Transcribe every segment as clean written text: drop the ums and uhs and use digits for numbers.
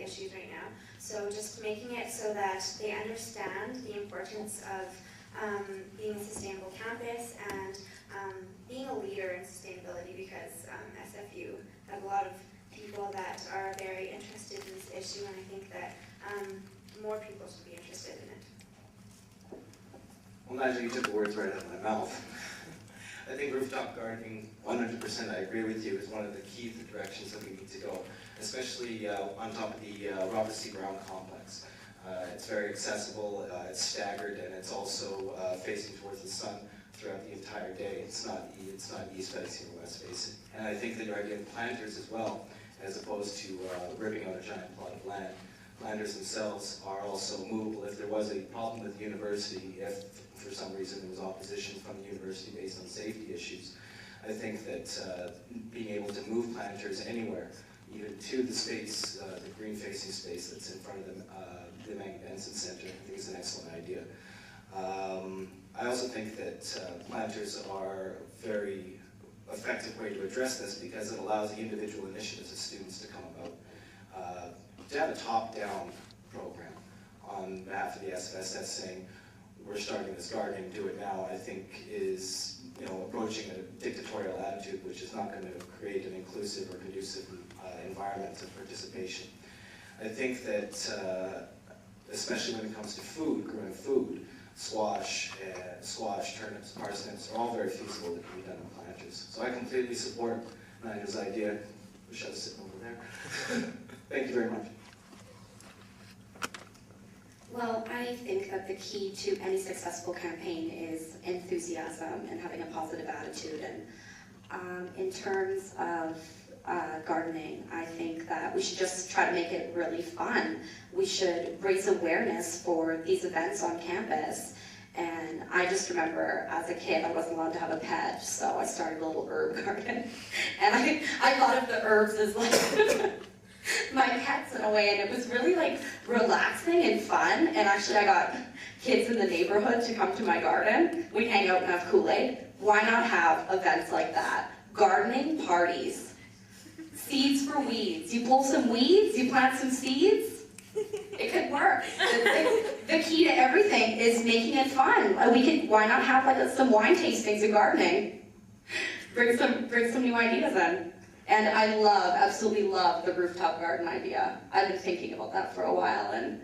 issues right now. So just making it so that they understand the importance of being a sustainable campus and being a leader in sustainability, because SFU have a lot of people that are very interested in this issue, and I think that more people should be interested in it. Well, Nigel, you took the words right out of my mouth. I think rooftop gardening, 100% I agree with you, is one of the key directions that we need to go, especially on top of the Robert C. Brown complex. It's very accessible, it's staggered, and it's also facing towards the sun throughout the entire day. It's not east facing or west facing. And I think that you're getting planters as well, as opposed to ripping out a giant plot of land. Planters themselves are also movable. If there was a problem with the university, if for some reason there was opposition from the university based on safety issues, I think that being able to move planters anywhere, even to the space, the green-facing space that's in front of the Maggie Benson Center, I think is an excellent idea. I also think that planters are a very effective way to address this, because it allows the individual initiatives of students to come about. To have a top-down program on behalf of the SFSS saying, we're starting this gardening, do it now, I think is, approaching a dictatorial attitude, which is not going to create an inclusive or conducive environment of participation. I think that, especially when it comes to food, growing food, squash, turnips, parsnips are all very feasible that can be done in planters. So I completely support Nigel's idea. Wish I was sitting over there. Thank you very much. Well, I think that the key to any successful campaign is enthusiasm and having a positive attitude. And in terms of gardening, I think that we should just try to make it really fun. We should raise awareness for these events on campus. And I just remember as a kid, I wasn't allowed to have a pet, so I started a little herb garden. And I thought of the herbs as like my pets in a way, and it was really like relaxing and fun. And actually I got kids in the neighborhood to come to my garden. We'd hang out and have Kool-Aid. Why not have events like that? Gardening parties. Seeds for weeds. You pull some weeds, you plant some seeds. It could work. The key to everything is making it fun. Why not have like some wine tastings in gardening? Bring some new ideas in. And I absolutely love the rooftop garden idea. I've been thinking about that for a while, and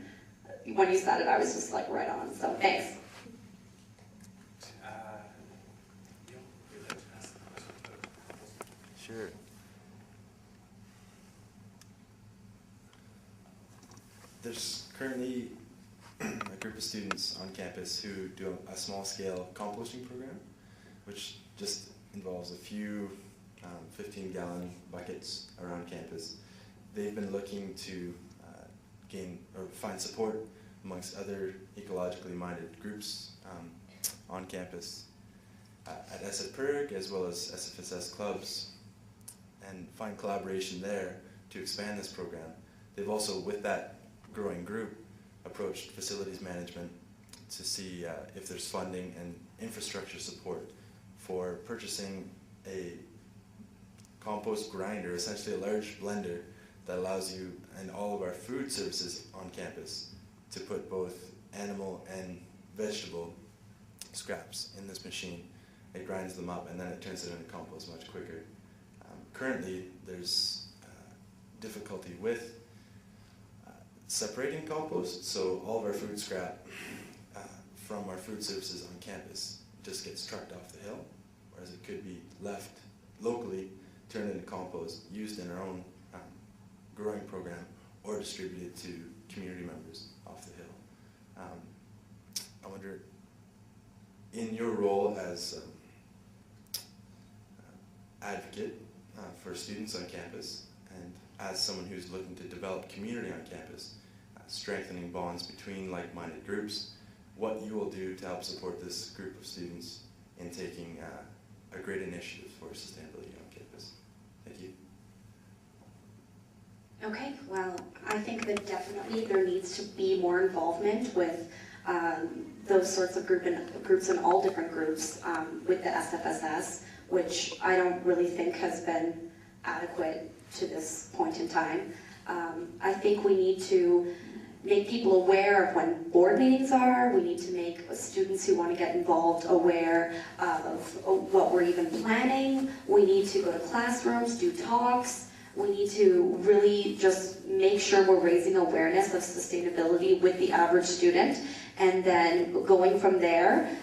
when you said it, I was just like right on, so thanks. Sure. There's currently a group of students on campus who do a small-scale composting program, which just involves a few 15-gallon buckets around campus. They've been looking to gain or find support amongst other ecologically minded groups on campus at SFPIRG as well as SFSS clubs, and find collaboration there to expand this program. They've also, with that growing group, approached facilities management to see if there's funding and infrastructure support for purchasing a compost grinder, essentially a large blender that allows you and all of our food services on campus to put both animal and vegetable scraps in this machine. It grinds them up and then it turns it into compost much quicker. Currently, there's difficulty with separating compost, so all of our food scrap from our food services on campus just gets trucked off the hill, whereas it could be left locally, turned into compost, used in our own growing program, or distributed to community members off the hill. I wonder, in your role as advocate for students on campus, and as someone who's looking to develop community on campus, strengthening bonds between like-minded groups, what you will do to help support this group of students in taking a great initiative for sustainability on campus. Thank you. Okay, well, I think that definitely there needs to be more involvement with those sorts of groups and all different groups with the SFSS, which I don't really think has been adequate to this point in time. I think we need to make people aware of when board meetings are. We need to make students who want to get involved aware of what we're even planning. We need to go to classrooms, do talks. We need to really just make sure we're raising awareness of sustainability with the average student, and then going from there,